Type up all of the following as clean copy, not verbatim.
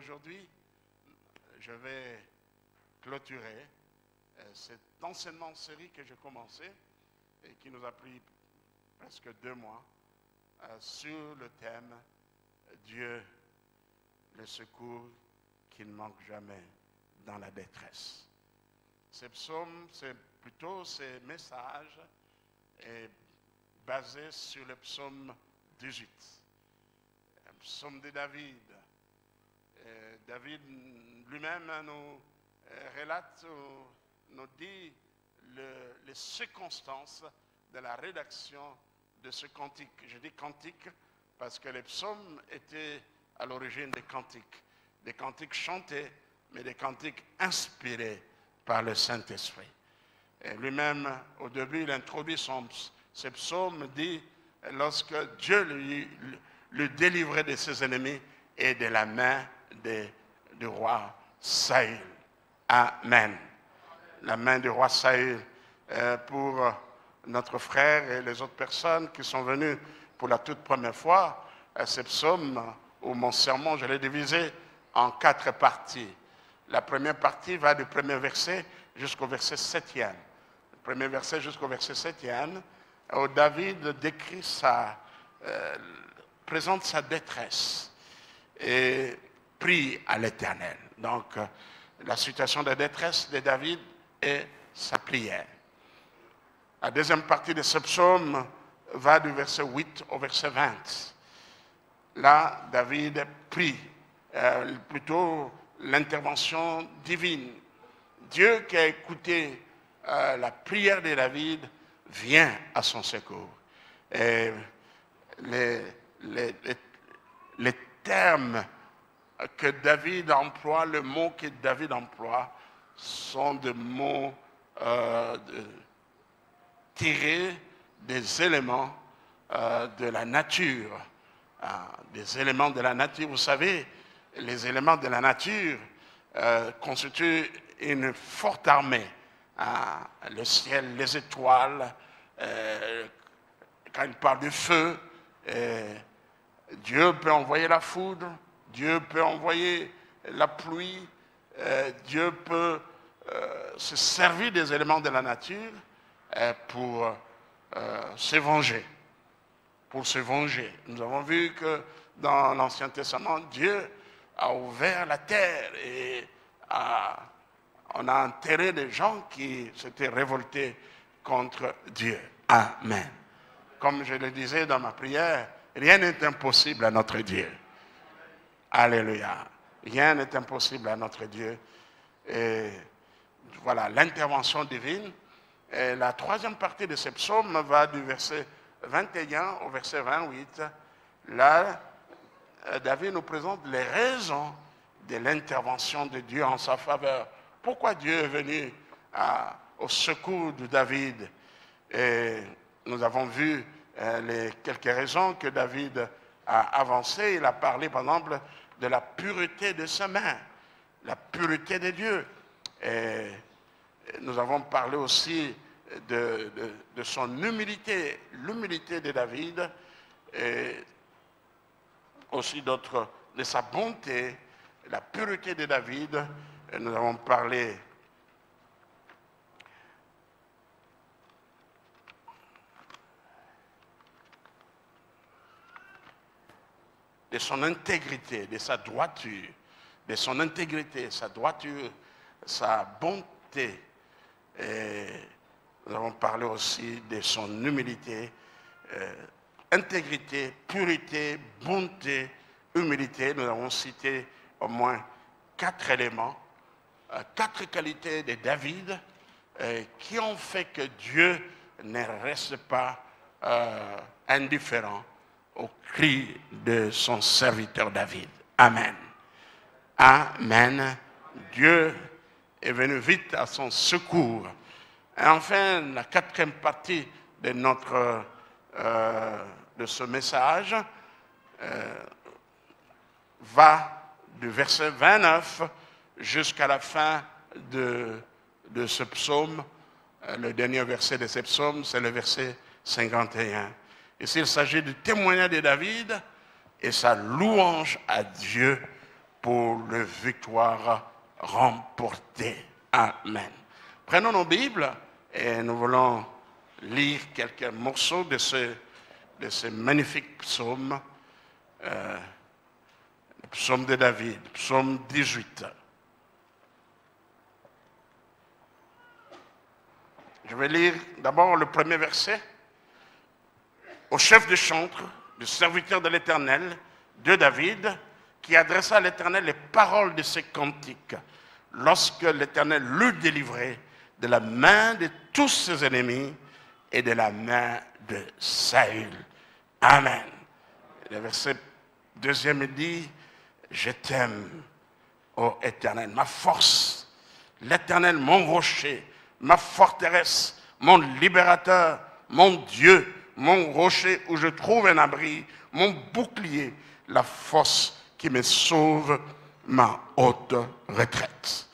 aujourd'hui, je vais clôturer cet enseignement en série que j'ai commencé et qui nous a pris presque 2 mois sur le thème Dieu, le secours qui ne manque jamais dans la détresse. Ces psaumes, ces messages est basé sur le psaume 18, un psaume de David. David lui-même nous relate, nous dit les circonstances de la rédaction de ce cantique. Je dis cantique parce que les psaumes étaient à l'origine des cantiques chantés, mais des cantiques inspirés par le Saint-Esprit. Et lui-même, au début, il introduit ce psaume, dit, lorsque Dieu le délivrait de ses ennemis et de la main du roi Saül. Amen. La main du roi Saül. Pour notre frère et les autres personnes qui sont venues pour la toute première fois, ce psaume, ou mon sermon, je l'ai divisé en 4 parties. La première partie va du premier verset jusqu'au verset 7e. Le premier verset jusqu'au verset 7e, où David décrit présente sa détresse et prie à l'Éternel. Donc, la situation de détresse de David est sa prière. La deuxième partie de ce psaume va du verset 8 au verset 20. Là, David prie, plutôt l'intervention divine. Dieu qui a écouté la prière de David vient à son secours. Et les termes que David emploie, le mot que David emploie, sont des mots tirés des éléments de la nature. Des éléments de la nature. Vous savez, les éléments de la nature constituent une forte armée. Le ciel, les étoiles, quand il parle du feu, Dieu peut envoyer la foudre, Dieu peut envoyer la pluie, Dieu peut se servir des éléments de la nature pour se venger. Pour se venger. Nous avons vu que dans l'Ancien Testament, Dieu a ouvert la terre et on a enterré des gens qui s'étaient révoltés contre Dieu. Amen. Comme je le disais dans ma prière, rien n'est impossible à notre Dieu. Alléluia. Rien n'est impossible à notre Dieu. Et voilà, l'intervention divine. Et la troisième partie de ce psaume va du verset 21 au verset 28. Là, David nous présente les raisons de l'intervention de Dieu en sa faveur. Pourquoi Dieu est venu au secours de David? Et nous avons vu les quelques raisons que David a avancées. Il a parlé, par exemple, de la pureté de sa main, la pureté de Dieu. Et nous avons parlé aussi de son humilité, l'humilité de David, et aussi de sa bonté, la pureté de David. Et nous avons parlé de son intégrité, de sa droiture, de son intégrité, sa droiture, sa bonté. Et nous avons parlé aussi de son humilité, intégrité, pureté, bonté, humilité. Nous avons cité au moins 4 éléments, 4 qualités de David qui ont fait que Dieu ne reste pas indifférent au cri de son serviteur David. Amen. Amen. Dieu est venu vite à son secours. Et enfin, la 4e partie de ce message va du verset 29 jusqu'à la fin de ce psaume. Le dernier verset de ce psaume, c'est le verset 51. Ici, il s'agit du témoignage de David et sa louange à Dieu pour la victoire remportée. Amen. Prenons nos Bibles et nous voulons lire quelques morceaux de ce magnifique psaume, le psaume de David, psaume 18. Je vais lire d'abord le premier verset. Au chef de chantre, le serviteur de l'Éternel, de David, qui adressa à l'Éternel les paroles de ses cantiques, lorsque l'Éternel l'eut délivré de la main de tous ses ennemis et de la main de Saül. Amen. Le verset deuxième dit, je t'aime, ô Éternel, ma force, l'Éternel, mon rocher, ma forteresse, mon libérateur, mon Dieu, mon rocher où je trouve un abri, mon bouclier, la force qui me sauve, ma haute retraite.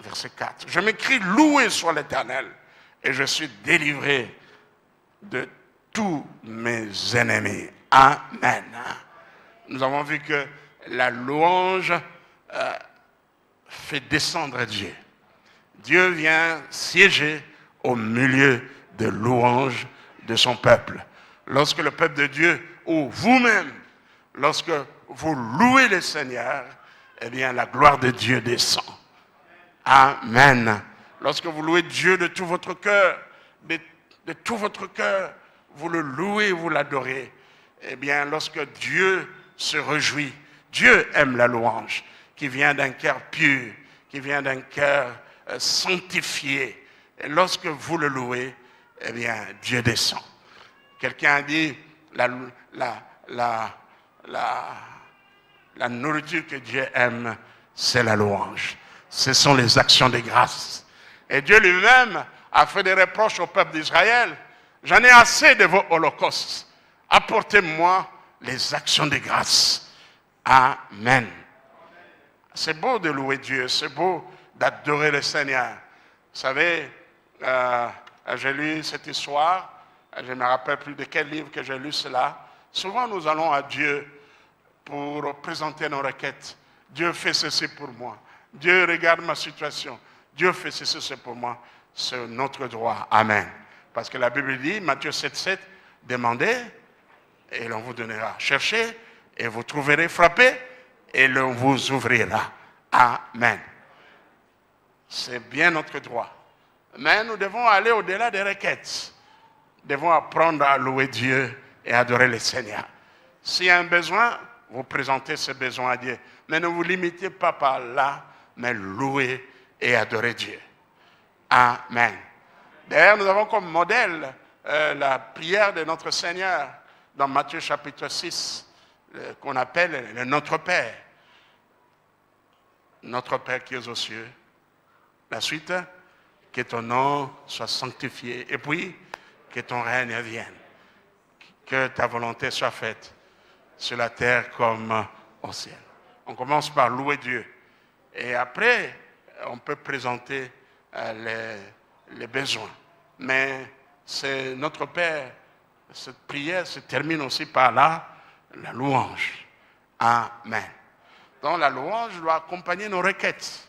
Verset 4. Je m'écris, loué soit l'Éternel, et je suis délivré de tous mes ennemis. Amen. Nous avons vu que la louange fait descendre Dieu. Dieu vient siéger au milieu de louanges de son peuple. Lorsque le peuple de Dieu, ou vous-même, lorsque vous louez le Seigneur, eh bien la gloire de Dieu descend. Amen. Lorsque vous louez Dieu de tout votre cœur, de tout votre cœur, vous le louez, vous l'adorez, eh bien lorsque Dieu se réjouit, Dieu aime la louange qui vient d'un cœur pur, qui vient d'un cœur sanctifié. Et lorsque vous le louez, eh bien Dieu descend. Quelqu'un a dit, la nourriture que Dieu aime, c'est la louange. Ce sont les actions de grâce. Et Dieu lui-même a fait des reproches au peuple d'Israël. J'en ai assez de vos holocaustes. Apportez-moi les actions de grâce. Amen. C'est beau de louer Dieu. C'est beau d'adorer le Seigneur. Vous savez, j'ai lu cette histoire. Je ne me rappelle plus de quel livre que j'ai lu cela. Souvent, nous allons à Dieu pour présenter nos requêtes. Dieu fait ceci pour moi. Dieu regarde ma situation. Dieu fait ceci pour moi. C'est notre droit. Amen. Parce que la Bible dit, Matthieu 7,7, demandez et l'on vous donnera. Cherchez et vous trouverez. Frappez et l'on vous ouvrira. Amen. C'est bien notre droit. Mais nous devons aller au-delà des requêtes. Nous devons apprendre à louer Dieu et adorer le Seigneur. S'il y a un besoin, vous présentez ce besoin à Dieu. Mais ne vous limitez pas par là, mais louez et adorez Dieu. Amen. D'ailleurs, nous avons comme modèle la prière de notre Seigneur dans Matthieu chapitre 6, qu'on appelle le Notre Père. Notre Père qui es aux cieux. La suite, que ton nom soit sanctifié. Et puis, que ton règne vienne. Que ta volonté soit faite sur la terre comme au ciel. On commence par louer Dieu. Et après, on peut présenter les besoins. Mais c'est notre Père. Cette prière se termine aussi par la louange. Amen. Donc la louange doit accompagner nos requêtes.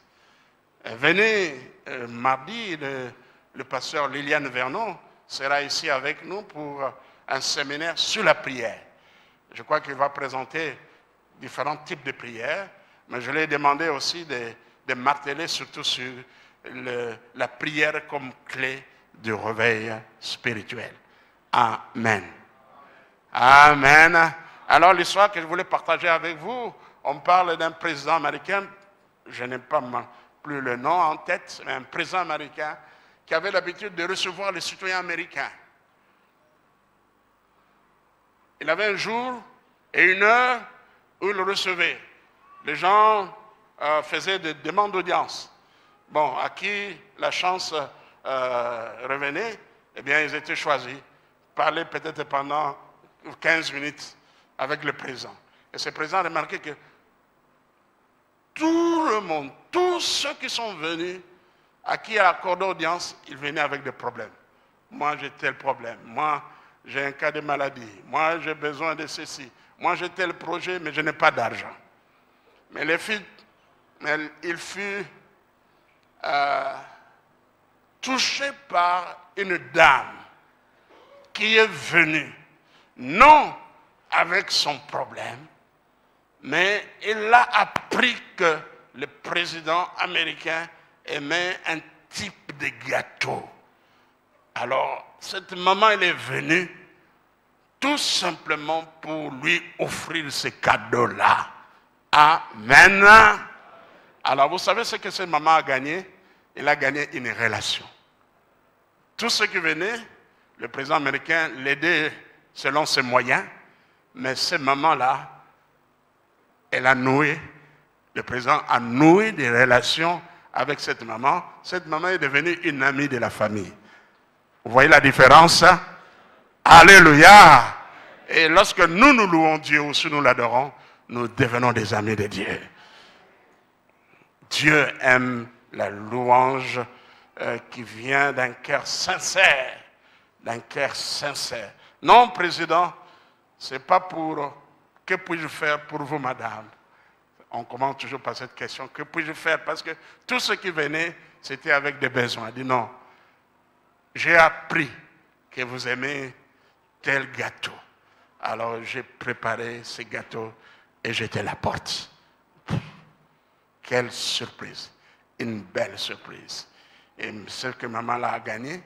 Venez mardi, le pasteur Liliane Vernon sera ici avec nous pour un séminaire sur la prière. Je crois qu'il va présenter différents types de prières, mais je lui ai demandé aussi de marteler surtout sur la prière comme clé du réveil spirituel. Amen. Amen. Alors l'histoire que je voulais partager avec vous, on parle d'un président américain, je n'ai pas plus le nom en tête, mais un président américain qui avait l'habitude de recevoir les citoyens américains. Il avait un jour et une heure où il le recevait. Les gens faisaient des demandes d'audience. Bon, à qui la chance revenait, eh bien, ils étaient choisis. Parler peut-être pendant 15 minutes avec le président. Et ce président a remarqué que tout le monde, tous ceux qui sont venus, à qui il a accordé audience, ils venaient avec des problèmes. Moi, j'ai tel problème. Moi, j'ai un cas de maladie. Moi, j'ai besoin de ceci. Moi, j'ai tel projet, mais je n'ai pas d'argent. Mais il fut touché par une dame qui est venue, non avec son problème, mais il a appris que le président américain aimait un type de gâteau. Alors, cette maman, elle est venue tout simplement pour lui offrir ce cadeau-là. Amen. Alors, vous savez ce que cette maman a gagné? Elle a gagné une relation. Tous ceux qui venaient, le président américain l'aidait selon ses moyens, mais cette maman-là, elle a noué, le président a noué des relations avec cette maman. Cette maman est devenue une amie de la famille. Vous voyez la différence? Alléluia! Et lorsque nous louons Dieu ou si nous l'adorons, nous devenons des amis de Dieu. Dieu aime la louange qui vient d'un cœur sincère. D'un cœur sincère. Non, président, ce n'est pas pour « que puis-je faire pour vous, madame ?» On commence toujours par cette question. Que puis-je faire? Parce que tous ceux qui venaient, c'était avec des besoins. Il dit non. J'ai appris que vous aimez tel gâteau. Alors j'ai préparé ce gâteau et je te l'apporte. Quelle surprise. Une belle surprise. Et celle que maman a gagnée,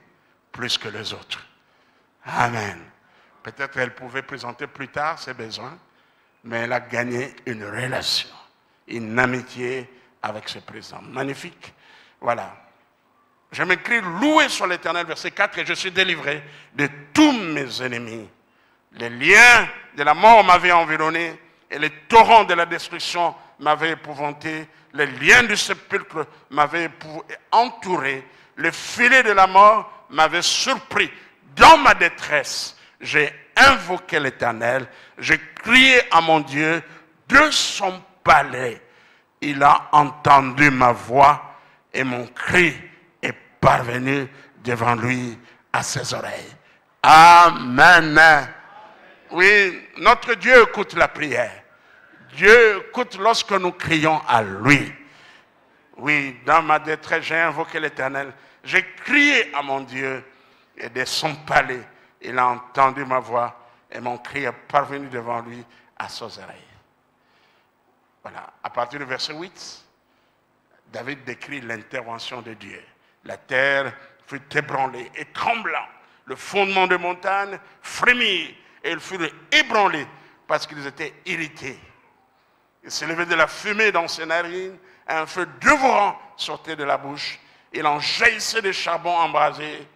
plus que les autres. Amen. Peut-être qu'elle pouvait présenter plus tard ses besoins, mais elle a gagné une relation, une amitié avec ce président. Magnifique. Voilà. Je m'écris loué sur l'Éternel, verset 4, et je suis délivré de tous mes ennemis. Les liens de la mort m'avaient environné et les torrents de la destruction m'avaient épouvanté. Les liens du sépulcre m'avaient entouré. Le filet de la mort m'avait surpris. Dans ma détresse, j'ai invoqué l'Éternel. J'ai crié à mon Dieu de son palais. Il a entendu ma voix et mon cri est parvenu devant lui à ses oreilles. Amen. Oui, notre Dieu écoute la prière. Dieu écoute lorsque nous crions à lui. Oui, dans ma détresse, j'ai invoqué l'Éternel. J'ai crié à mon Dieu et de son palais, il a entendu ma voix et mon cri est parvenu devant lui à ses oreilles. Voilà, à partir du verset 8, David décrit l'intervention de Dieu. La terre fut ébranlée et tremblant. Le fondement des montagnes frémit et ils furent ébranlés parce qu'ils étaient irrités. Il s'élevait de la fumée dans ses narines, un feu dévorant sortait de la bouche. Il en jaillissait des charbons embrasés.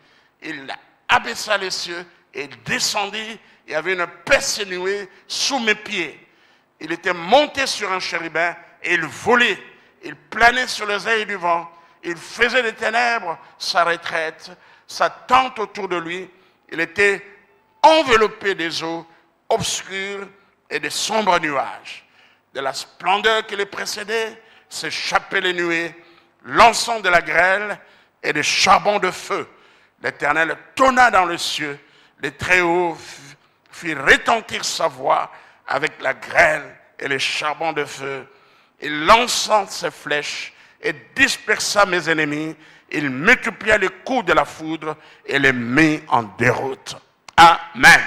Il abaissa les cieux et descendit. Il y avait une percée nuée sous mes pieds. Il était monté sur un chérubin et il volait. Il planait sur les ailes du vent. Il faisait des ténèbres sa retraite, sa tente autour de lui. Il était enveloppé des eaux obscures et de sombres nuages. De la splendeur qui les précédait s'échappaient les nuées, l'encens de la grêle et des charbons de feu. L'Éternel tonna dans les cieux, les Très-Hauts fit retentir sa voix avec la grêle et les charbons de feu. Il lança ses flèches et dispersa mes ennemis. Il multiplia les coups de la foudre et les mit en déroute. Amen.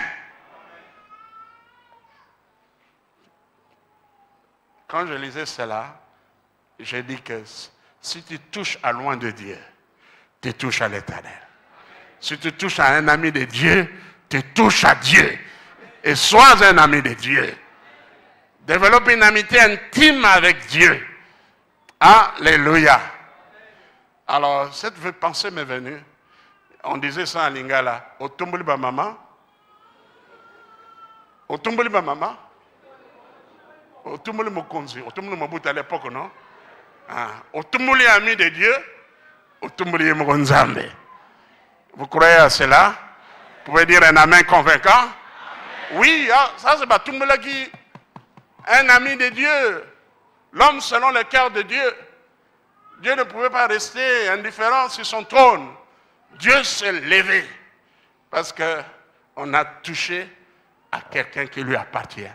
Quand je lisais cela, j'ai dit que si tu touches à loin de Dieu, tu touches à l'Éternel. Si tu touches à un ami de Dieu, tu touches à Dieu. Et sois un ami de Dieu. Développe une amitié intime avec Dieu. Alléluia. Alors, cette pensée m'est venue. On disait ça en lingala. Otumbuli ba mama. Otumbuli ba mama. Otumbuli mokonzi. Otumbuli mobuta à l'époque, non? Otumbuli ami de Dieu. Otumbuli mokonzambe. Vous croyez à cela? Vous pouvez dire un amen convaincant? Amen. Oui, ça c'est Batumbula qui un ami de Dieu. L'homme selon le cœur de Dieu. Dieu ne pouvait pas rester indifférent sur son trône. Dieu s'est levé parce qu'on a touché à quelqu'un qui lui appartient.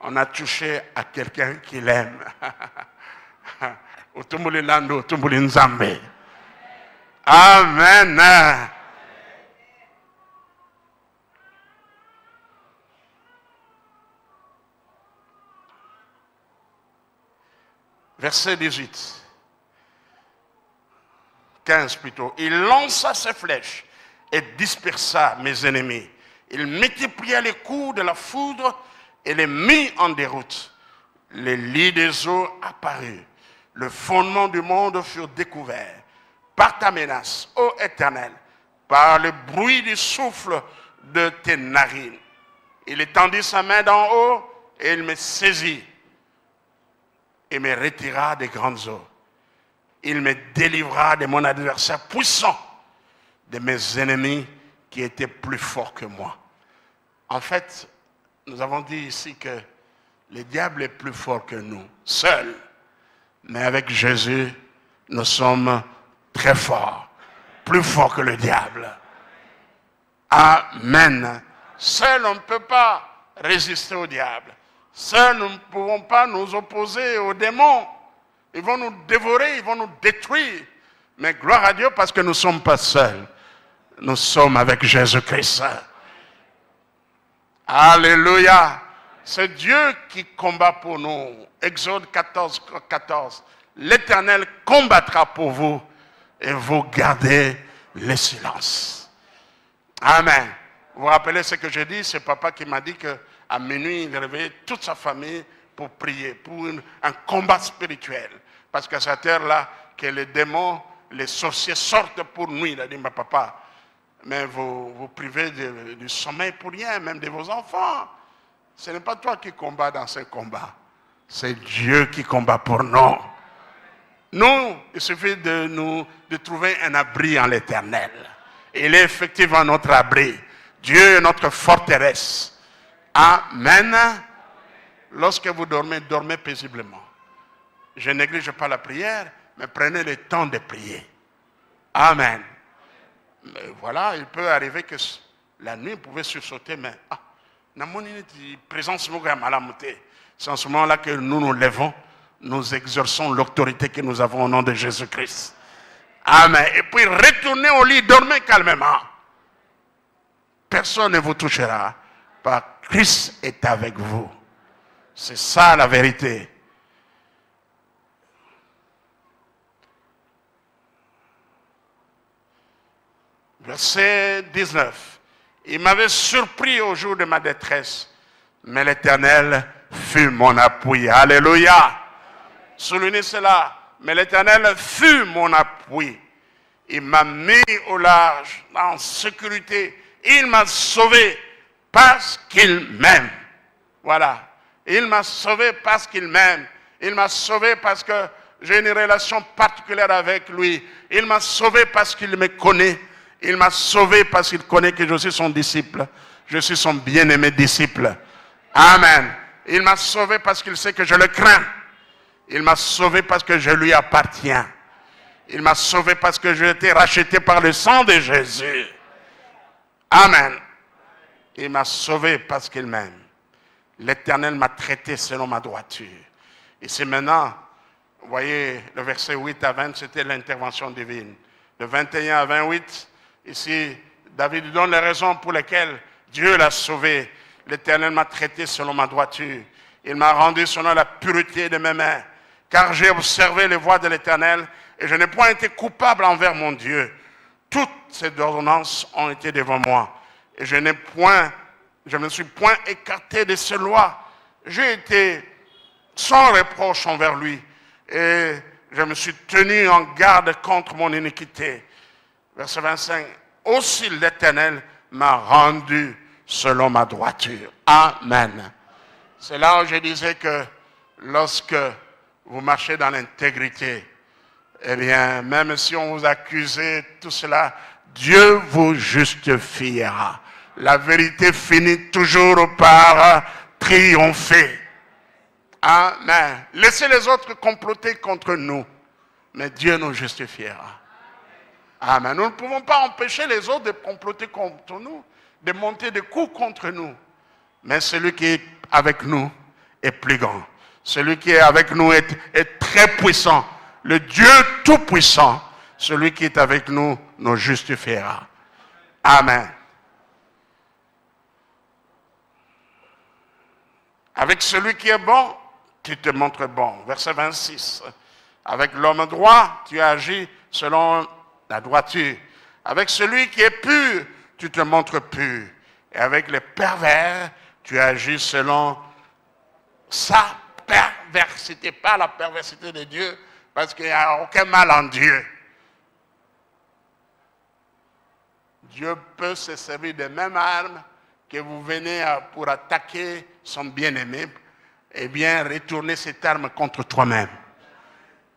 on a touché à quelqu'un qu'il aime. Utumbuli lando, utumbuli nzambe. Amen. Verset 18. 15 plutôt. Il lança ses flèches et dispersa mes ennemis. Il multiplia les coups de la foudre et les mit en déroute. Les lits des eaux apparurent. Le fondement du monde fut découvert. Par ta menace, ô Éternel, par le bruit du souffle de tes narines. Il étendit sa main d'en haut et il me saisit et me retira des grandes eaux. Il me délivra de mon adversaire puissant, de mes ennemis qui étaient plus forts que moi. En fait, nous avons dit ici que le diable est plus fort que nous, seul. Mais avec Jésus, nous sommes très forts, plus forts que le diable. Amen. Seul, on ne peut pas résister au diable. Seul, nous ne pouvons pas nous opposer aux démons. Ils vont nous dévorer, ils vont nous détruire. Mais gloire à Dieu parce que nous ne sommes pas seuls. Nous sommes avec Jésus-Christ. Alléluia. C'est Dieu qui combat pour nous. Exode 14, 14. L'Éternel combattra pour vous et vous gardez le silence. Amen. Vous vous rappelez ce que j'ai dit? C'est papa qui m'a dit qu'à minuit, il réveillait toute sa famille pour prier, pour un combat spirituel. Parce qu'à cette heure-là, que les démons, les sorciers sortent pour nous. Il a dit, ma papa, mais vous privez du sommeil pour rien, même de vos enfants. Ce n'est pas toi qui combats dans ce combat. C'est Dieu qui combat pour nous. Nous, il suffit de trouver un abri en l'Éternel. Il est effectivement notre abri. Dieu est notre forteresse. Amen. Lorsque vous dormez, dormez paisiblement. Je ne néglige pas la prière, mais prenez le temps de prier. Amen. Mais voilà, il peut arriver que la nuit, vous pouvez sursauter, mais c'est en ce moment-là que nous nous levons, nous exerçons l'autorité que nous avons au nom de Jésus-Christ. Amen. Et puis retournez au lit, dormez calmement. Personne ne vous touchera, parce que Christ est avec vous. C'est ça la vérité. Verset 19. Il m'avait surpris au jour de ma détresse, mais l'Éternel fut mon appui. Alléluia. Soulignez cela. Mais l'Éternel fut mon appui. Il m'a mis au large, en sécurité. Il m'a sauvé parce qu'il m'aime. Voilà. Il m'a sauvé parce qu'il m'aime. Il m'a sauvé parce que j'ai une relation particulière avec lui. Il m'a sauvé parce qu'il me connaît. Il m'a sauvé parce qu'il connaît que je suis son disciple. Je suis son bien-aimé disciple. Amen. Il m'a sauvé parce qu'il sait que je le crains. Il m'a sauvé parce que je lui appartiens. Il m'a sauvé parce que j'ai été racheté par le sang de Jésus. Amen. Il m'a sauvé parce qu'il m'aime. L'Éternel m'a traité selon ma droiture. Et c'est maintenant, vous voyez, le verset 8 à 20, c'était l'intervention divine. De 21 à 28, ici, David donne les raisons pour lesquelles Dieu l'a sauvé. L'Éternel m'a traité selon ma droiture. Il m'a rendu selon la pureté de mes mains. Car j'ai observé les voies de l'Éternel et je n'ai point été coupable envers mon Dieu. Toutes ces ordonnances ont été devant moi. Et je ne me suis point écarté de ses lois. J'ai été sans reproche envers lui. Et je me suis tenu en garde contre mon iniquité. Verset 25. Aussi l'Éternel m'a rendu selon ma droiture. Amen. C'est là où je disais que lorsque vous marchez dans l'intégrité, eh bien, même si on vous accusait, tout cela, Dieu vous justifiera. La vérité finit toujours par triompher. Amen. Laissez les autres comploter contre nous, mais Dieu nous justifiera. Amen. Nous ne pouvons pas empêcher les autres de comploter contre nous, de monter des coups contre nous. Mais celui qui est avec nous est plus grand. Celui qui est avec nous est très puissant. Le Dieu tout-puissant, celui qui est avec nous, nous justifiera. Amen. Avec celui qui est bon, tu te montres bon. Verset 26. Avec l'homme droit, tu agis selon la droiture. Avec celui qui est pur, tu te montres pur. Et avec les pervers, tu agis selon sa perversité, pas la perversité de Dieu, parce qu'il n'y a aucun mal en Dieu. Dieu peut se servir des mêmes armes que vous venez pour attaquer son bien-aimé, et bien retourner cette arme contre toi-même.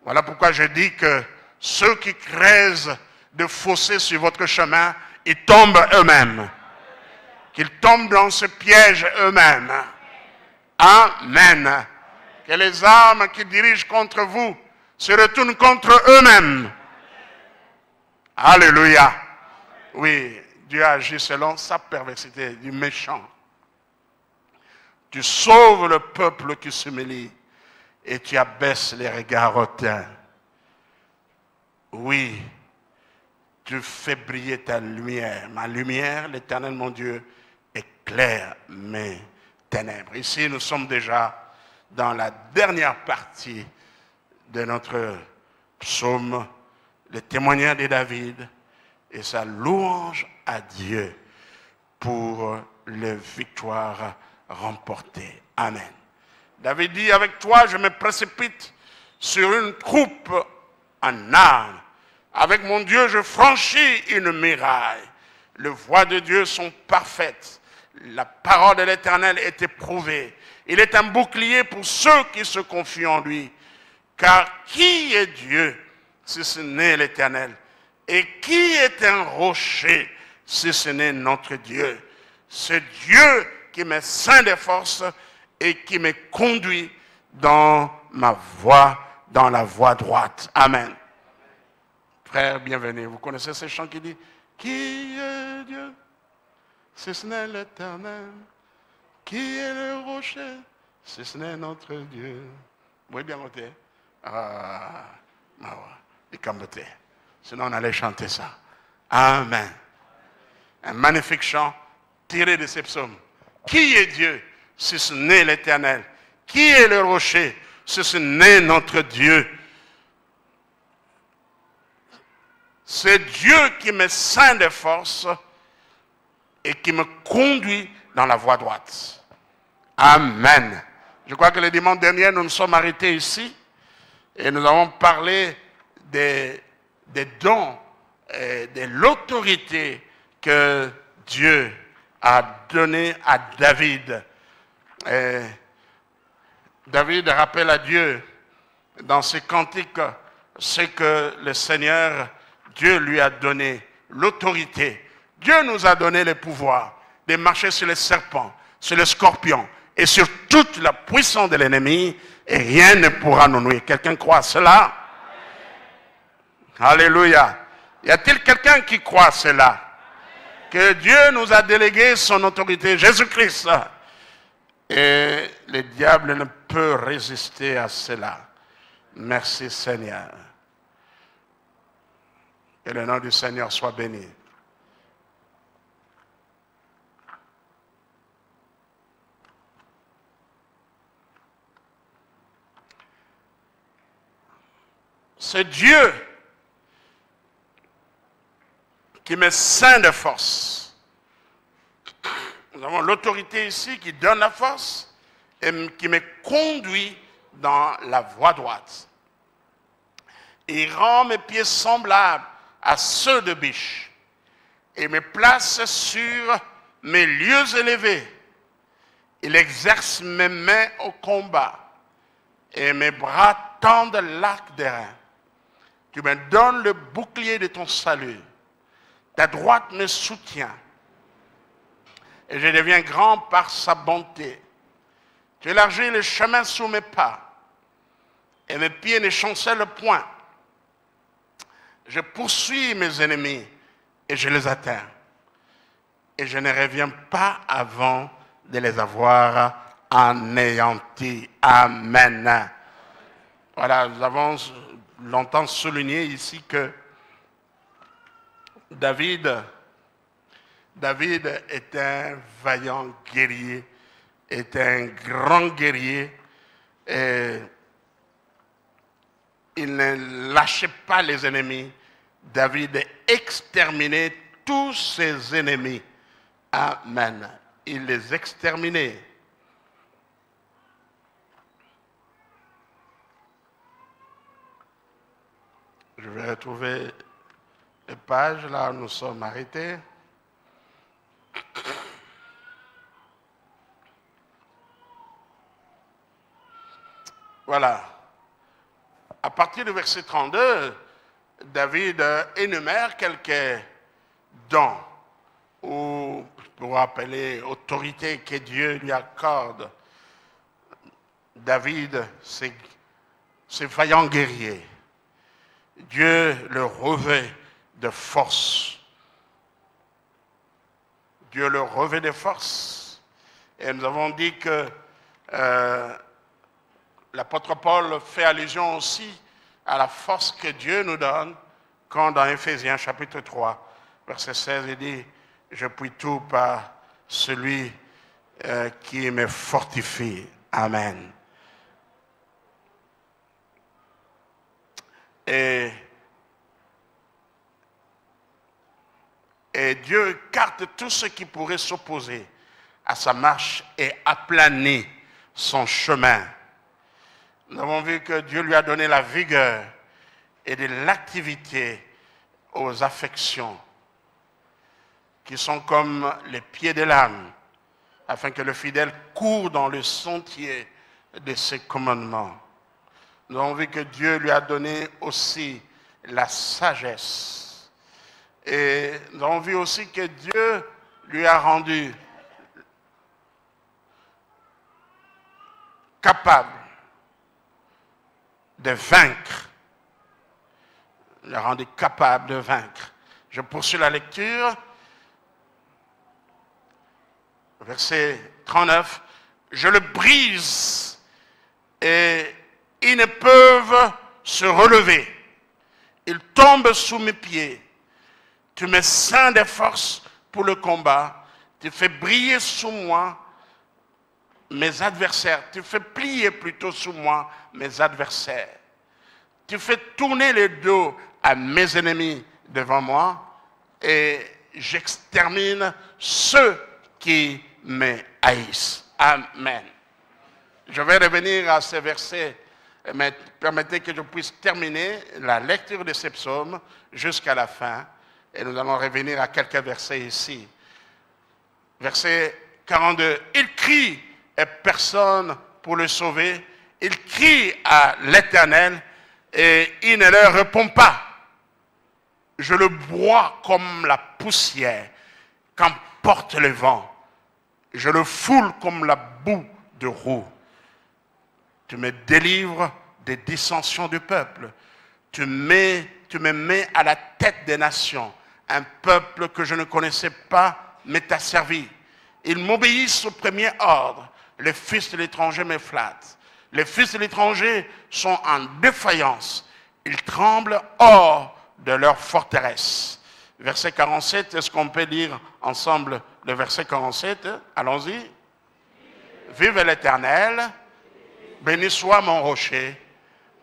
Voilà pourquoi je dis que ceux qui creusent de fossés sur votre chemin, ils tombent eux-mêmes. Qu'ils tombent dans ce piège eux-mêmes. Amen. Que les armes qui dirigent contre vous se retournent contre eux-mêmes. Alléluia. Oui, Dieu agit selon sa perversité du méchant. Tu sauves le peuple qui s'humilie et tu abaisses les regards hautains. Oui, tu fais briller ta lumière. Ma lumière, l'Éternel mon Dieu, éclaire mes ténèbres. Ici, nous sommes déjà dans la dernière partie de notre psaume, le témoignage de David et sa louange à Dieu pour les victoires remportées. Amen. David dit, avec toi, je me précipite sur une troupe en armes. Avec mon Dieu, je franchis une muraille. Les voies de Dieu sont parfaites. La parole de l'Éternel est éprouvée. Il est un bouclier pour ceux qui se confient en lui. Car qui est Dieu si ce n'est l'Éternel? Et qui est un rocher si ce n'est notre Dieu? C'est Dieu qui me ceint de force et qui me conduit dans ma voie, dans la voie droite. Amen. Frère, bienvenue. Vous connaissez ce chant qui dit « Qui est Dieu si ce n'est l'Éternel? Qui est le rocher si ce n'est notre Dieu? » Vous voyez bien monter? Sinon on allait chanter ça. Amen. Un magnifique chant tiré de ces psaumes. Qui est Dieu si ce n'est l'Éternel? Qui est le rocher si ce n'est notre Dieu? C'est Dieu qui me ceint de force et qui me conduit dans la voie droite. Amen. Je crois que le dimanche dernier, nous nous sommes arrêtés ici et nous avons parlé des dons et de l'autorité que Dieu a donné à David. Et David rappelle à Dieu dans ses cantiques ce que le Seigneur, Dieu lui a donné l'autorité. Dieu nous a donné le pouvoir de marcher sur les serpents, sur les scorpions et sur toute la puissance de l'ennemi et rien ne pourra nous nuire. Quelqu'un croit à cela? Alléluia. Y a-t-il quelqu'un qui croit à cela? Que Dieu nous a délégué son autorité, Jésus-Christ. Et le diable ne peut résister à cela. Merci Seigneur. Que le nom du Seigneur soit béni. C'est Dieu qui me ceint de force. Nous avons l'autorité ici qui donne la force et qui me conduit dans la voie droite. Il rend mes pieds semblables à ceux de biche et me place sur mes lieux élevés. Il exerce mes mains au combat et mes bras tendent l'arc d'airain. Tu me donnes le bouclier de ton salut. Ta droite me soutient. Et je deviens grand par sa bonté. Tu élargis le chemin sous mes pas. Et mes pieds ne chancellent point. Je poursuis mes ennemis et je les atteins. Et je ne reviens pas avant de les avoir anéanti. Amen. Voilà, nous avons longtemps souligné ici que David est un vaillant guerrier, est un grand guerrier. Et il ne lâchait pas les ennemis. David exterminait tous ses ennemis. Amen. Il les exterminait. Je vais retrouver les pages là où nous sommes arrêtés. Voilà. À partir du verset 32, David énumère quelques dons, ou pour appeler autorité que Dieu lui accorde. David, c'est vaillant guerrier. Dieu le revêt de force. Dieu le revêt de force. Et nous avons dit que l'apôtre Paul fait allusion aussi à la force que Dieu nous donne, quand dans Éphésiens chapitre 3, verset 16, il dit « Je puis tout par celui qui me fortifie. » Amen. Et Dieu écarte tout ce qui pourrait s'opposer à sa marche et aplanit son chemin. Nous avons vu que Dieu lui a donné la vigueur et de l'activité aux affections qui sont comme les pieds de l'âme, afin que le fidèle court dans le sentier de ses commandements. Nous avons vu que Dieu lui a donné aussi la sagesse. Et nous avons vu aussi que Dieu lui a rendu capable de vaincre. Il l'a rendu capable de vaincre. Je poursuis la lecture. Verset 39. Je le brise et ils ne peuvent se relever. Ils tombent sous mes pieds. Tu me ceins de force pour le combat. Tu fais briller sous moi mes adversaires. Tu fais plier plutôt sous moi mes adversaires. Tu fais tourner le dos à mes ennemis devant moi et j'extermine ceux qui me haïssent. Amen. Je vais revenir à ces versets, mais permettez que je puisse terminer la lecture de ces psaumes jusqu'à la fin. Et nous allons revenir à quelques versets ici. Verset 42. Il crie et personne pour le sauver. Il crie à l'Éternel et il ne leur répond pas. Je le bois comme la poussière qu'emporte le vent. Je le foule comme la boue de roue. Tu me délivres des dissensions du peuple. Tu me mets à la tête des nations. Un peuple que je ne connaissais pas mais t'a servi. Ils m'obéissent au premier ordre. Les fils de l'étranger me flattent. Les fils de l'étranger sont en défaillance. Ils tremblent hors de leur forteresse. Verset 47, est-ce qu'on peut lire ensemble le verset 47? Allons-y. Vive l'Éternel, béni soit mon rocher,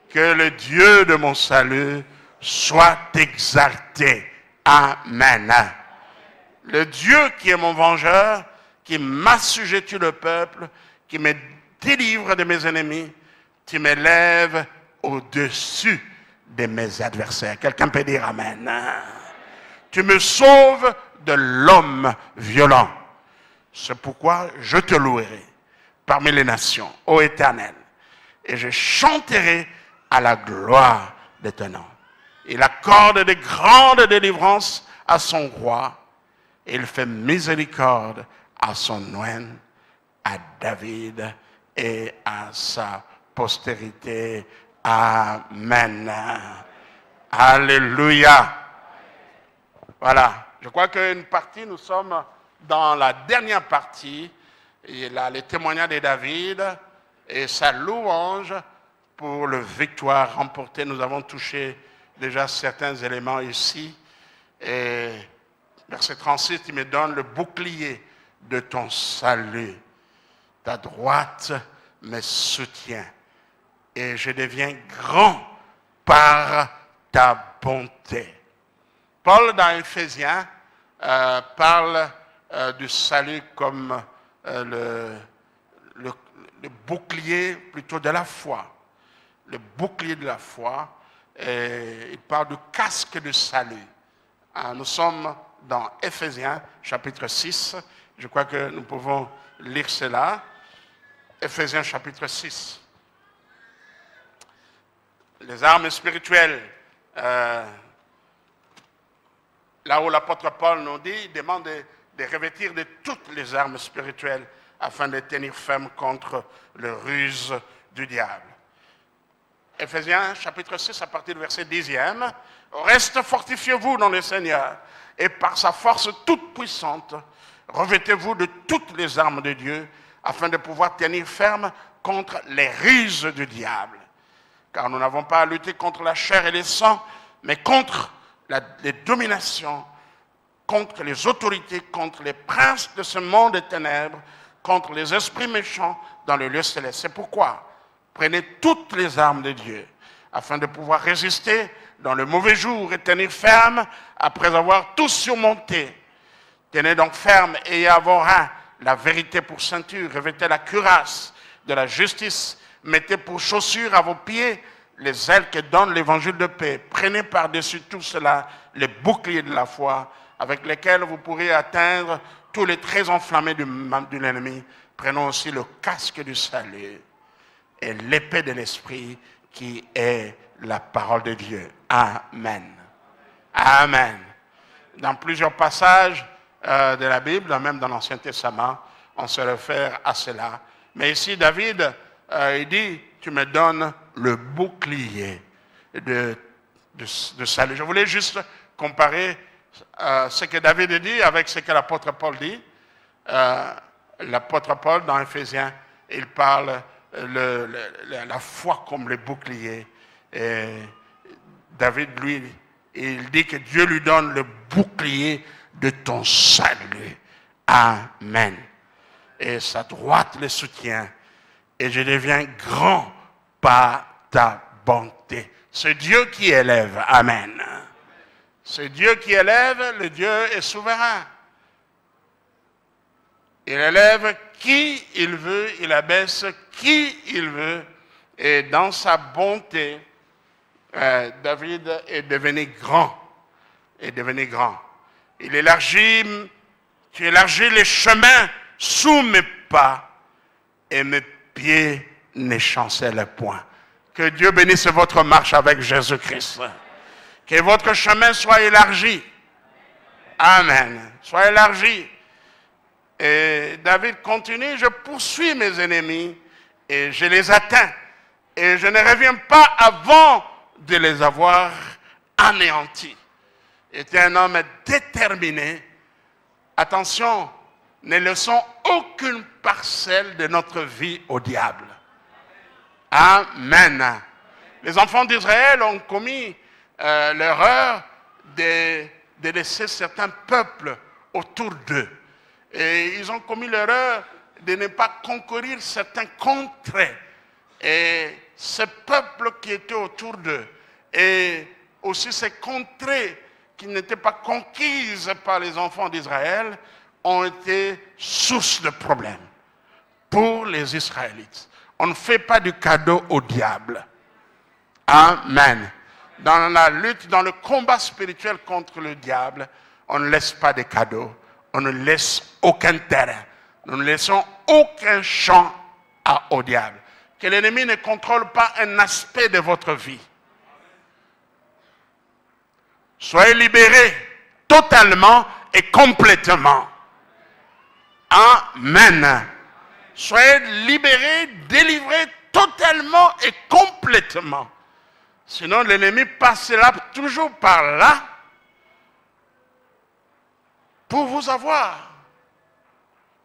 que le Dieu de mon salut soit exalté. Amen. Le Dieu qui est mon vengeur, qui m'assujettit le peuple, qui me délivre de mes ennemis, tu m'élèves au-dessus de mes adversaires. Quelqu'un peut dire Amen. Tu me sauves de l'homme violent. C'est pourquoi je te louerai parmi les nations, ô Éternel, et je chanterai à la gloire de ton nom. Il accorde de grandes délivrances à son roi, et il fait miséricorde à son oint, à David et à sa postérité. Amen. Alléluia. Voilà. Je crois qu'une partie, nous sommes dans la dernière partie Il a les témoignages de David et sa louange pour la victoire remportée. Nous avons touché déjà certains éléments ici. Et verset 36, il me donne le bouclier de ton salut. Ta droite me soutient. Et je deviens grand par ta bonté. Paul, dans Éphésiens, parle du salut comme le bouclier plutôt de la foi. Le bouclier de la foi. Et il parle du casque de salut. Nous sommes dans Éphésiens, chapitre 6. Je crois que nous pouvons lire cela. Éphésiens, chapitre 6. Les armes spirituelles. Là où l'apôtre Paul nous dit, il demande de revêtir de toutes les armes spirituelles afin de tenir ferme contre le ruse du diable. Éphésiens chapitre 6 à partir du verset 10e. Reste fortifiez-vous dans le Seigneur et par sa force toute puissante, revêtez-vous de toutes les armes de Dieu afin de pouvoir tenir ferme contre les ruses du diable. Car nous n'avons pas à lutter contre la chair et le sang, mais contre les dominations, contre les autorités, contre les princes de ce monde des ténèbres, contre les esprits méchants dans le lieu céleste. C'est pourquoi prenez toutes les armes de Dieu, afin de pouvoir résister dans le mauvais jour et tenir ferme après avoir tout surmonté. Tenez donc ferme et ayez à vos reins la vérité pour ceinture, revêtez la cuirasse de la justice, mettez pour chaussures à vos pieds les ailes que donne l'évangile de paix. Prenez par-dessus tout cela les boucliers de la foi, avec lesquels vous pourrez atteindre tous les traits enflammés de l'ennemi. Prenons aussi le casque du salut et l'épée de l'esprit qui est la parole de Dieu. Amen. Amen. Dans plusieurs passages de la Bible, même dans l'Ancien Testament, on se réfère à cela. Mais ici, David, il dit, tu me donnes le bouclier de salut. Je voulais juste comparer ce que David dit avec ce que l'apôtre Paul dit. L'apôtre Paul, dans Éphésiens, il parle la foi comme le bouclier. Et David, lui, il dit que Dieu lui donne le bouclier de ton salut. Amen. Et sa droite le soutient. Et je deviens grand par ta bonté. C'est Dieu qui élève. Amen. C'est Dieu qui élève. Le Dieu est souverain. Il élève qui il veut. Il abaisse qui il veut. Et dans sa bonté, David est devenu grand. Il élargit, tu élargis les chemins sous mes pas et mes pieds ne chancellent point. Que Dieu bénisse votre marche avec Jésus-Christ. Que votre chemin soit élargi. Amen. Soit élargi. Et David continue, je poursuis mes ennemis et je les atteins. Et je ne reviens pas avant de les avoir anéantis. Il était un homme déterminé. Attention, ne laissons aucune parcelle de notre vie au diable. Amen. Les enfants d'Israël ont commis l'erreur de laisser certains peuples autour d'eux. Et ils ont commis l'erreur de ne pas conquérir certains contrées. Et ces peuples qui étaient autour d'eux, et aussi ces contrées qui n'étaient pas conquises par les enfants d'Israël, ont été source de problèmes pour les Israélites. On ne fait pas du cadeau au diable. Amen. Dans la lutte, dans le combat spirituel contre le diable, on ne laisse pas de cadeaux. On ne laisse aucun terrain. Nous ne laissons aucun champ au diable. Que l'ennemi ne contrôle pas un aspect de votre vie. Soyez libérés totalement et complètement. Amen. Soyez libérés, délivrés totalement et complètement. Sinon, l'ennemi passera toujours par là pour vous avoir.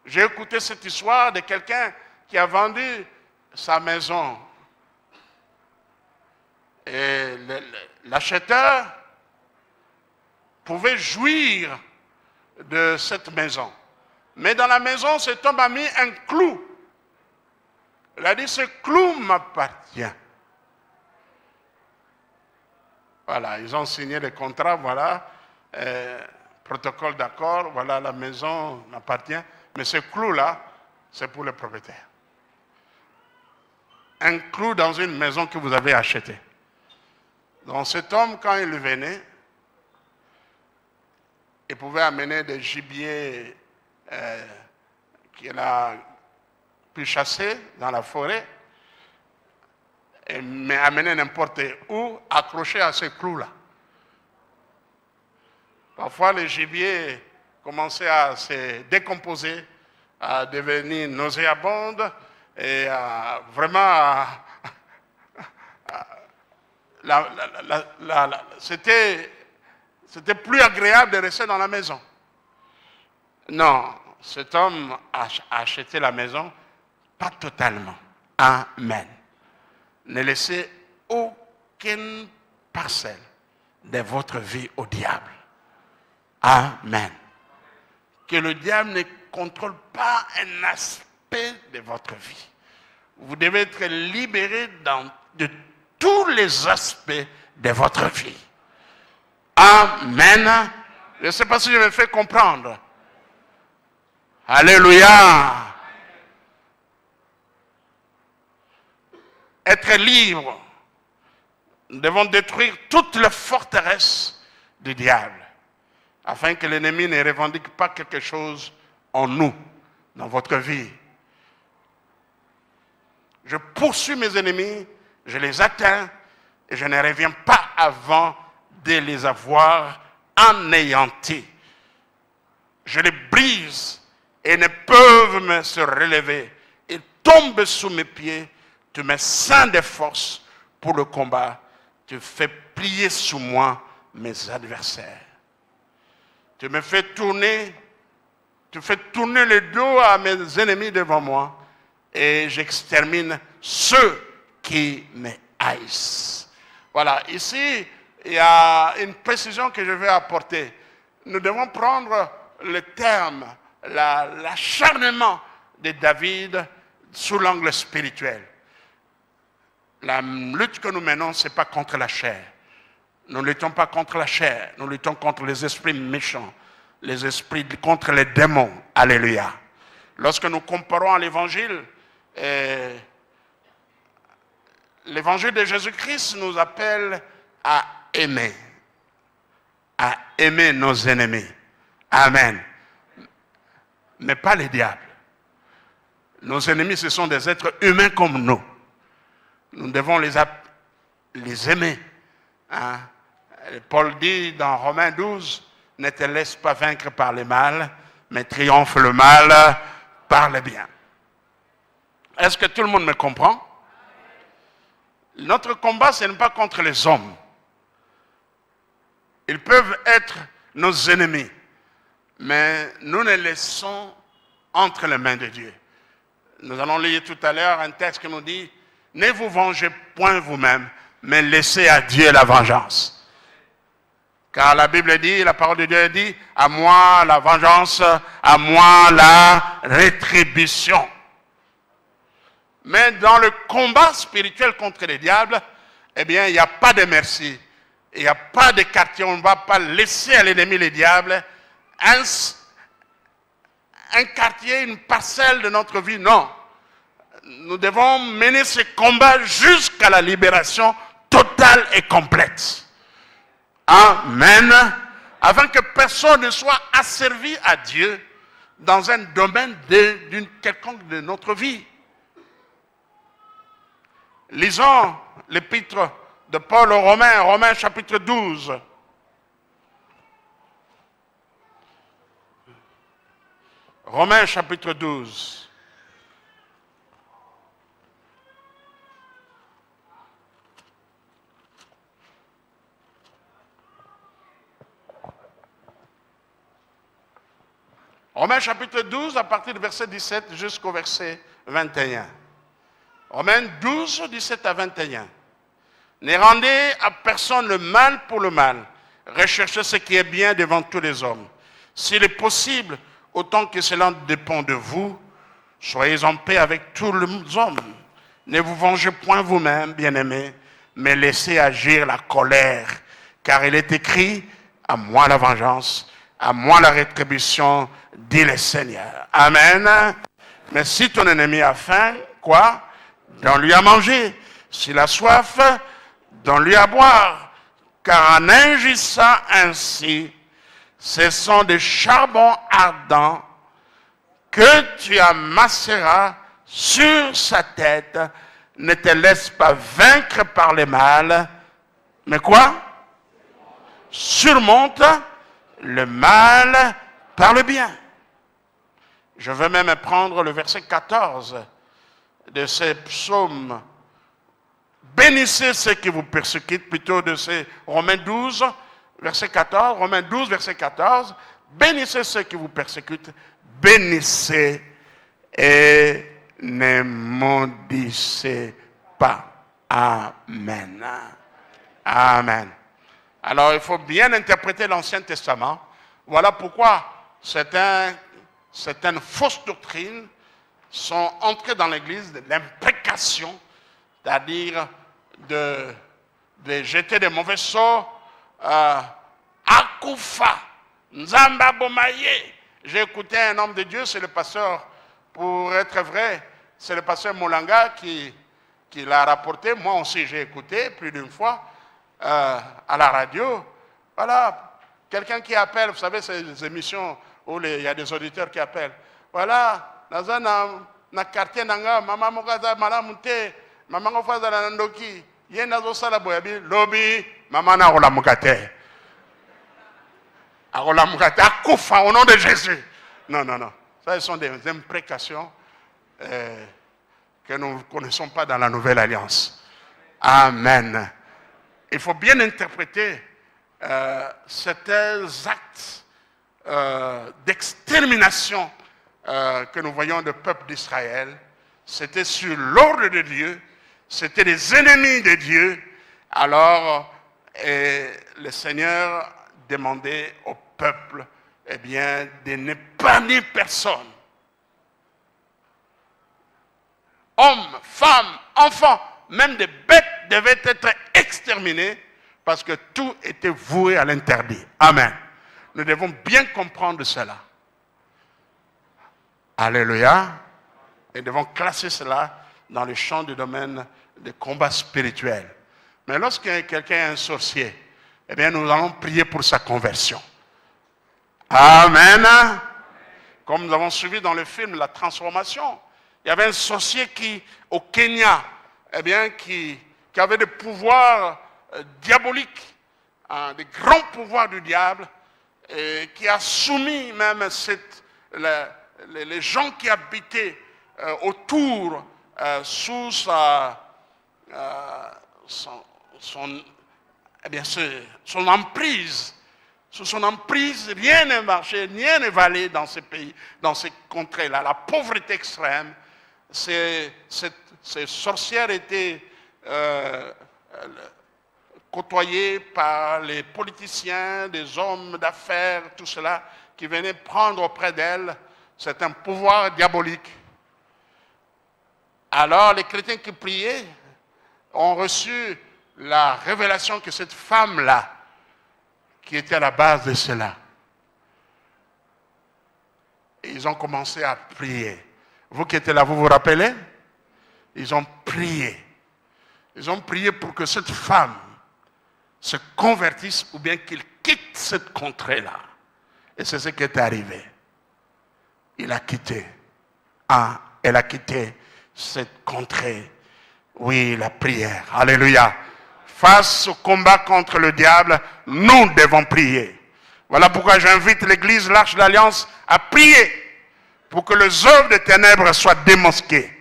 J'ai écouté cette histoire de quelqu'un qui a vendu sa maison. Et l'acheteur pouvait jouir de cette maison. Mais dans la maison, cet homme a mis un clou. Il a dit, ce clou m'appartient. Voilà, ils ont signé des contrats, voilà, protocole d'accord, voilà, la maison m'appartient. Mais ce clou-là, c'est pour le propriétaire. Un clou dans une maison que vous avez achetée. Donc cet homme, quand il venait, il pouvait amener des gibiers qu'il a pu chasser dans la forêt, mais amener n'importe où, accroché à ce clou-là. Parfois, les gibiers commençaient à se décomposer, à devenir nauséabondes et vraiment c'était plus agréable de rester dans la maison. Non, cet homme a acheté la maison, pas totalement. Amen. Ne laissez aucune parcelle de votre vie au diable. Amen. Que le diable ne contrôle pas un aspect de votre vie. Vous devez être libéré de tous les aspects de votre vie. Amen. Je ne sais pas si je me fais comprendre. Alléluia. Être libre. Nous devons détruire toutes les forteresses du diable, afin que l'ennemi ne revendique pas quelque chose en nous, dans votre vie. Je poursuis mes ennemis, je les atteins, et je ne reviens pas avant de les avoir anéantis. Je les brise et ne peuvent me se relever. Ils tombent sous mes pieds. Tu me ceins de force pour le combat. Tu fais plier sous moi mes adversaires. Tu me fais tourner, tu fais tourner le dos à mes ennemis devant moi et j'extermine ceux qui me haïssent. Voilà, ici, il y a une précision que je vais apporter. Nous devons prendre le terme, l'acharnement de David sous l'angle spirituel. La lutte que nous menons, ce n'est pas contre la chair. Nous ne luttons pas contre la chair. Nous luttons contre les esprits méchants, les esprits contre les démons. Alléluia. Lorsque nous comparons à l'évangile, l'évangile de Jésus-Christ nous appelle à aimer nos ennemis. Amen. Mais pas les diables. Nos ennemis, ce sont des êtres humains comme nous. Nous devons les aimer. Hein? Paul dit dans Romains 12, ne te laisse pas vaincre par le mal, mais triomphe le mal par le bien. Est-ce que tout le monde me comprend? Notre combat, ce n'est pas contre les hommes. Ils peuvent être nos ennemis, mais nous les laissons entre les mains de Dieu. Nous allons lire tout à l'heure un texte qui nous dit, ne vous vengez point vous-même, mais laissez à Dieu la vengeance. Car la Bible dit, la parole de Dieu dit, à moi la vengeance, à moi la rétribution. Mais dans le combat spirituel contre les diables, eh bien, il n'y a pas de merci. Il n'y a pas de quartier. On ne va pas laisser à l'ennemi les diables un quartier, une parcelle de notre vie. Non. Nous devons mener ce combat jusqu'à la libération totale et complète. Amen. Afin que personne ne soit asservi à Dieu dans un domaine d'une quelconque de notre vie. Lisons l'épître de Paul aux Romains, Romains chapitre 12. Romains chapitre 12. Romains Romains chapitre 12, à partir du verset 17 jusqu'au verset 21. Romains 12, 17 à 21. Ne rendez à personne le mal pour le mal. Recherchez ce qui est bien devant tous les hommes. S'il est possible, autant que cela dépend de vous, soyez en paix avec tous les hommes. Ne vous vengez point vous-même, bien-aimés, mais laissez agir la colère. Car il est écrit, à moi la vengeance, à moi la rétribution, dit le Seigneur. Amen. Mais si ton ennemi a faim, quoi? Donne-lui à manger. S'il a soif, donne-lui à boire. Car en agissant ainsi, ce sont des charbons ardents que tu amasseras sur sa tête. Ne te laisse pas vaincre par le mal. Mais quoi? Surmonte le mal par le bien. Je veux même prendre le verset 14 de ces psaumes. Bénissez ceux qui vous persécutent, plutôt de ces Romains 12, verset 14. Romains 12, verset 14. Bénissez ceux qui vous persécutent. Bénissez et ne maudissez pas. Amen. Amen. Alors, il faut bien interpréter l'Ancien Testament. Voilà pourquoi certaines fausses doctrines sont entrées dans l'Église, de l'imprécation, c'est-à-dire de jeter des mauvais sorts, Akoufa, Nzamba Bomaye. J'ai écouté un homme de Dieu, c'est le pasteur, pour être vrai, c'est le pasteur Molanga qui l'a rapporté. Moi aussi, j'ai écouté plus d'une fois à la radio. Voilà, quelqu'un qui appelle, vous savez, ces émissions où il y a des auditeurs qui appellent. Voilà, dans un quartier, maman mokaza malamute, maman ngofaza na ndoki, yena zo sala boyabi, lobby, maman na rola mukate. Arola mukate, akufa au nom de Jésus. Non, non, non. Ça, ce sont des imprécations que nous ne connaissons pas dans la Nouvelle Alliance. Amen. Il faut bien interpréter certains actes d'extermination que nous voyons du peuple d'Israël. C'était sur l'ordre de Dieu, c'était des ennemis de Dieu. Alors, le Seigneur demandait au peuple, eh bien, de ne épargner personne. Hommes, femmes, enfants, même des bêtes devaient être exterminés parce que tout était voué à l'interdit. Amen. Nous devons bien comprendre cela. Alléluia. Et nous devons classer cela dans le champ du domaine des combats spirituels. Mais lorsque quelqu'un est un sorcier, eh bien, nous allons prier pour sa conversion. Amen. Comme nous avons suivi dans le film La Transformation, il y avait un sorcier au Kenya, eh bien, qui avait des pouvoirs diaboliques, des grands pouvoirs du diable, et qui a soumis même les gens qui habitaient autour sous son emprise. Sous son emprise, rien ne marchait, rien ne valait dans ces pays, dans ces contrées-là. La pauvreté extrême. Ces sorcières étaient côtoyées par les politiciens, des hommes d'affaires, tout cela, qui venaient prendre auprès d'elles. C'est un pouvoir diabolique. Alors, les chrétiens qui priaient ont reçu la révélation que cette femme-là, qui était à la base de cela, et ils ont commencé à prier. Vous qui étiez là, vous vous rappelez? Ils ont prié. Ils ont prié pour que cette femme se convertisse ou bien qu'il quitte cette contrée-là. Et c'est ce qui est arrivé. Il a quitté. Elle a quitté cette contrée. Oui, la prière. Alléluia. Face au combat contre le diable, nous devons prier. Voilà pourquoi j'invite l'Église l'Arche de l'Alliance à prier pour que les œuvres des ténèbres soient démasquées.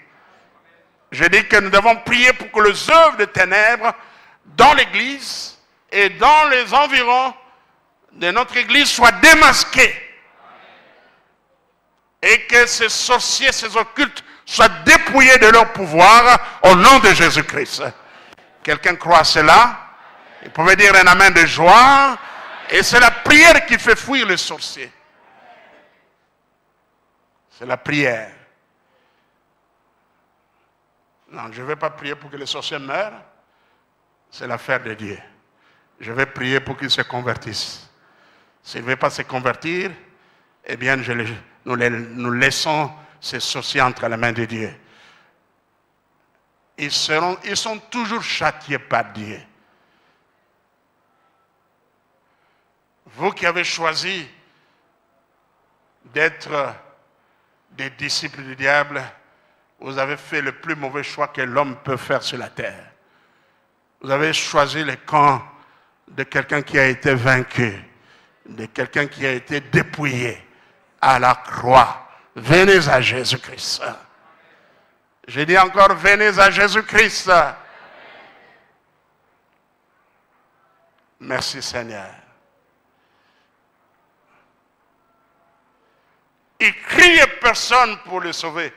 Je dis que nous devons prier pour que les œuvres des ténèbres dans l'Église et dans les environs de notre Église soient démasquées. Et que ces sorciers, ces occultes soient dépouillés de leur pouvoir au nom de Jésus-Christ. Quelqu'un croit à cela? Il pouvait dire un amen de joie. Et c'est la prière qui fait fuir les sorciers. C'est la prière. Non, je ne vais pas prier pour que les sorciers meurent. C'est l'affaire de Dieu. Je vais prier pour qu'ils se convertissent. S'ils ne veulent pas se convertir, eh bien, nous laissons ces sorciers entre les mains de Dieu. Ils sont toujours châtiés par Dieu. Vous qui avez choisi d'être des disciples du diable, vous avez fait le plus mauvais choix que l'homme peut faire sur la terre. Vous avez choisi le camp de quelqu'un qui a été vaincu, de quelqu'un qui a été dépouillé à la croix. Venez à Jésus-Christ. Je dis encore, venez à Jésus-Christ. Merci Seigneur. Il ne crie personne pour le sauver.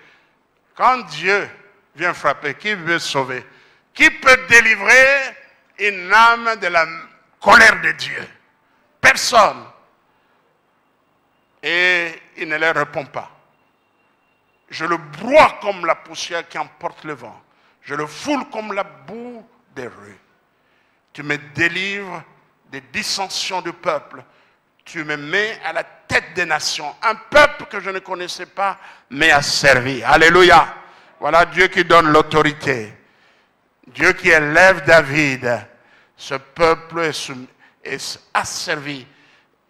Quand Dieu vient frapper, qui veut sauver? Qui peut délivrer une âme de la colère de Dieu? Personne. Et il ne leur répond pas. Je le broie comme la poussière qui emporte le vent. Je le foule comme la boue des rues. Tu me délivres des dissensions du peuple. Tu me mets à la tête des nations. Un peuple que je ne connaissais pas, mais a servi. Alléluia. Voilà Dieu qui donne l'autorité. Dieu qui élève David. Ce peuple est asservi.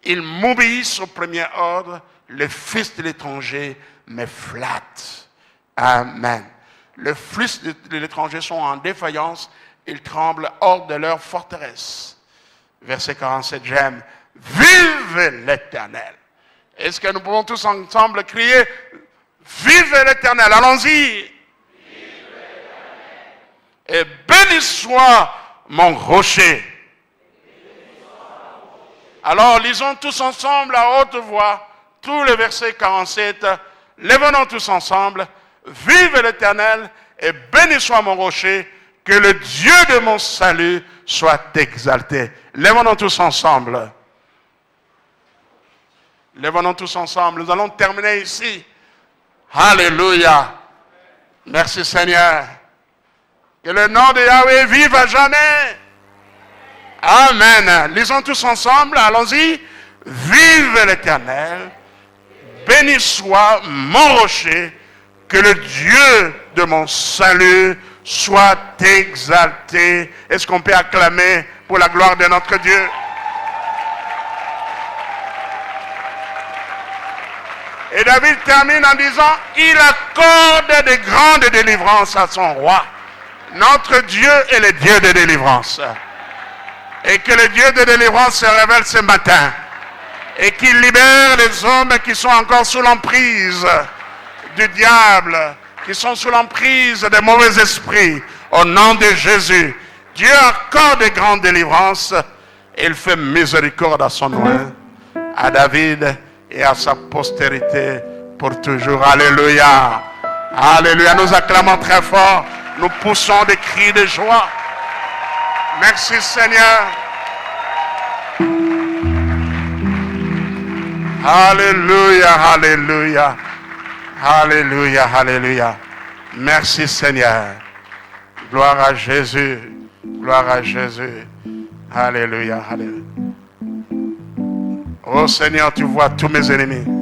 Ils m'obéissent au premier ordre. Le fils de l'étranger me flatte. Amen. Les fils de l'étranger sont en défaillance. Ils tremblent hors de leur forteresse. Verset 47, j'aime. Vive l'Éternel. Est-ce que nous pouvons tous ensemble crier vive l'Éternel? Allons-y. Et béni soit mon rocher. Alors lisons tous ensemble à haute voix tous les versets 47. Lèvons-nous tous ensemble. Vive l'Éternel et béni soit mon rocher. Que le Dieu de mon salut soit exalté. Lèvons-nous tous ensemble. Lèvons-nous tous ensemble. Nous allons terminer ici. Alléluia. Merci Seigneur. Que le nom de Yahweh vive à jamais. Amen. Lisons tous ensemble. Allons-y. Vive l'Éternel. Béni soit mon rocher. Que le Dieu de mon salut soit exalté. Est-ce qu'on peut acclamer pour la gloire de notre Dieu? Et David termine en disant, il accorde de grandes délivrances à son roi. Notre Dieu est le Dieu de délivrance. Et que le Dieu de délivrance se révèle ce matin. Et qu'il libère les hommes qui sont encore sous l'emprise du diable, qui sont sous l'emprise des mauvais esprits. Au nom de Jésus, Dieu accorde de grandes délivrances. Et il fait miséricorde à son nom, à David et à sa postérité pour toujours. Alléluia. Alléluia. Nous acclamons très fort. Nous poussons des cris de joie. Merci Seigneur. Alléluia, alléluia. Alléluia, alléluia. Merci Seigneur. Gloire à Jésus. Gloire à Jésus. Alléluia, alléluia. Oh Seigneur, tu vois tous mes ennemis.